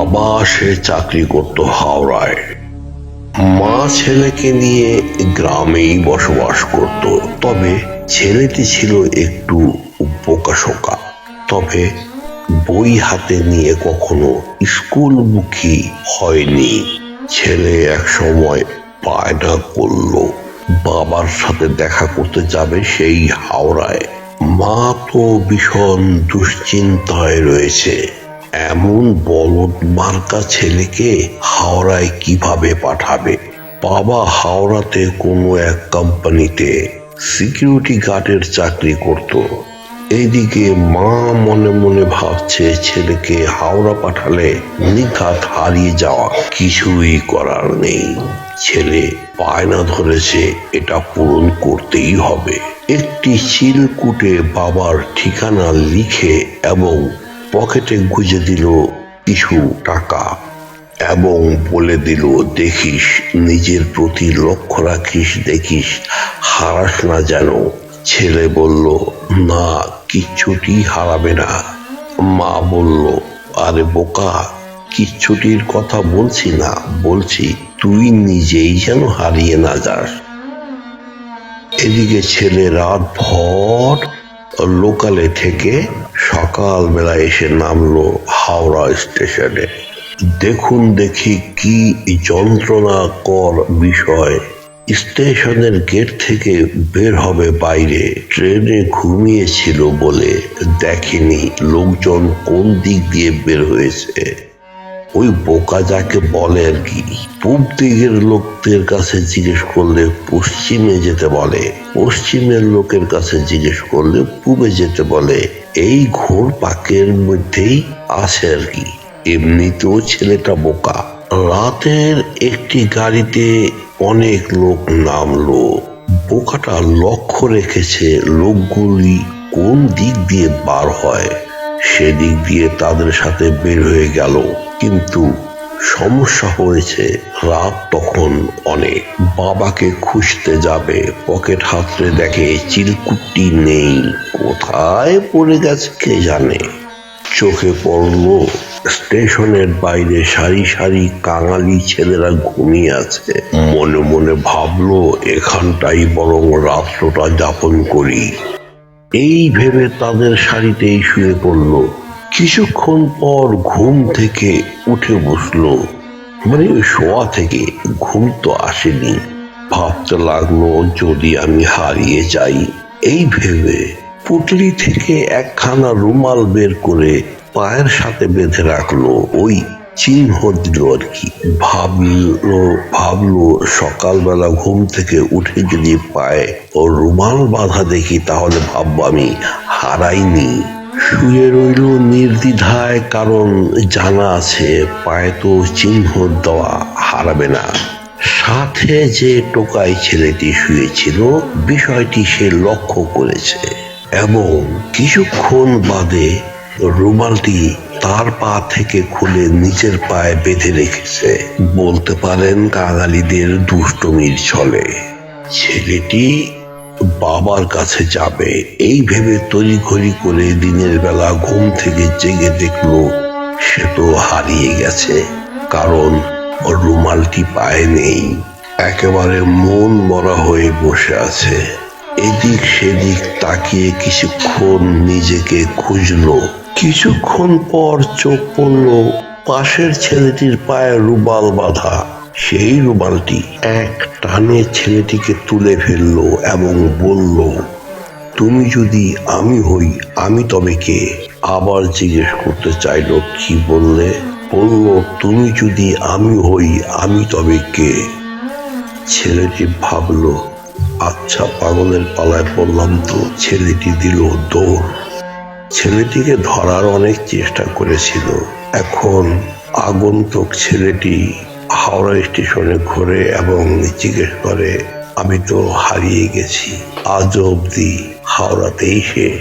বাবা সে চাকরি করত হাওড়ায়, মা ছেলেকে নিয়ে গ্রামেই বসবাস করত। তবে ছেলেটি ছিল একটু বোকাশোকা, তবে বই হাতে নিয়ে কখনো স্কুলমুখী হয়নি। ছেলে এক সময় বায়না করলো বাবার সাথে দেখা করতে যাবে সেই হাওড়ায়। মা তো ভীষণ দুশ্চিন্তায় রয়েছে, এমন বলদ মার্কা ছেলেকে হাওড়ায় কিভাবে পাঠাবে। বাবা হাওড়াতে কোনো এক কোম্পানিতে সিকিউরিটি গার্ডের চাকরি করত। এইদিকে মা মনে মনে ভাবছে ছেলেকে হাওড়া পাঠালে নিঘাত হারিয়ে যাওয়া, কিছুই করার নেই। ছেলে বায়না ধরেছে, এটা পূরণ করতেই হবে। একটি চিলকুটে বাবার ঠিকানা লিখে এবং পকেটে গুঁজে দিল কিছু টাকা এবং বলে দিল, দেখিস নিজের প্রতি লক্ষ্য রাখিস, দেখিস হারাস না যেন। ছেলে বলল, না, কিচ্ছুটি হারাবে না। মা বলল, আরে বোকা, কিচ্ছুটির কথা বলছি না, বলছি তুই নিজেই যেন হারিয়ে না যাস। এদিকে ছেলে রাত ভর লোকালে থেকে সকালবেলা এসে নামলো হাওড়া স্টেশনে। দেখুন দেখি কি যন্ত্রণাকর বিষয়। স্টেশনের গেট থেকে বের হবে বাইরে, ট্রেনে ঘুমিয়েছিল বলে দেখেনি লোকজন কোন দিক দিয়ে বের হয়েছে। ওই বোকা যাকে বলে আর কি, পূব দিকের লোকদের কাছে জিজ্ঞেস করলে পশ্চিমে যেতে বলে, পশ্চিমের লোকের কাছে জিজ্ঞেস করলে পূবে যেতে বলে। এই ঘোর পাকের মধ্যেই আছে আর কি। এমনিতেও ছেলেটা বোকা। রাতের একটি গাড়িতে অনেক লোক নামলো। বোকাটা লক্ষ্য রেখেছে লোকগুলি কোন দিক দিয়ে বার হয়, সেদিক দিয়ে তাদের সাথে বের হয়ে গেল। কিন্তু সমস্যা হয়েছে, রাত তখন অনেক। বাবাকে খুঁজতে যাবে, পকেট হাতড়ে দেখে চিরকুটটি নেই, কোথায় পড়ে গেছে কে জানে। চোখে পড়ল স্টেশনের বাইরে সারি সারি কাঙালি ছেলেরা ঘুমিয়ে আছে। মনে মনে ভাবলো, এখানটাই বরং রাত্রটা যাপন করি। এই ভেবে তাদের সারিতেই শুয়ে পড়ল। কিছুক্ষণ পর ঘুম থেকে উঠে বসলো, মানে শোয়া থেকে ঘুম তো আসেনি। ভাবতে লাগলো, যদি আমি হারিয়ে যাই। এই ভেবে পুটলি থেকে একখানা রুমাল বের করে পায়ের সাথে বেঁধে রাখলো, ওই চিহ্ন দিল আর কি। ভাবলো সকালবেলা ঘুম থেকে উঠে যদি পায়ে ও রুমাল বাঁধা দেখি তাহলে ভাববো আমি হারাইনি। শুয়ে রইল নির্দ্বিধায়, কারণ জানা আছে পায়ে তো চিহ্ন দেওয়া, হারাবে না। সাথে যে টোকাই ছেলেটি শুয়েছিল বিষয়টি সে লক্ষ্য করেছে এবং কিছুক্ষণ বাদে রুমালটি তার পা থেকে খুলে নিচের পায়ে বেঁধে রেখেছে। বলতে পারেন কাঙালিদের দুষ্টমির ছলে। ছেলেটি বাবার কাছে যাবে এই ভেবে তড়িঘড়ি করে দিনের বেলা ঘুম থেকে জেগে দেখলো সে তো হারিয়ে গেছে, কারণ রুমালটি পায়ে নেই। একেবারে মন মরা হয়ে বসে আছে। এদিক সেদিক তাকিয়ে কিছুক্ষণ নিজেকে খুঁজলো। কিছুক্ষণ পর চোখ পড়ল পাশের ছেলেটির পায়ে রুমাল বাঁধা। সেই রুমালটি এক টানে ছেলেটিকে তুলে ফেললো এবং বলল, তুমি যদি আমি হই আমি তবে কে? আবার জিজ্ঞেস করতে চাইলো, কি বললে? বলল, তুমি যদি আমি হই আমি তবে কে? ছেলেটি ভাবলো, আচ্ছা পাগলের পালায় পড়লাম তো। ছেলেটি দিল দৌড়। ছেলেটিকে ধরার অনেক চেষ্টা করেছিল। এখন আগন্তুক ছেলেটি হাওড়া স্টেশনে ঘোরে এবং জিজ্ঞেস করে, আমি তো হারিয়ে গেছি, আজ অবধি হাওড়াতেই শেষ।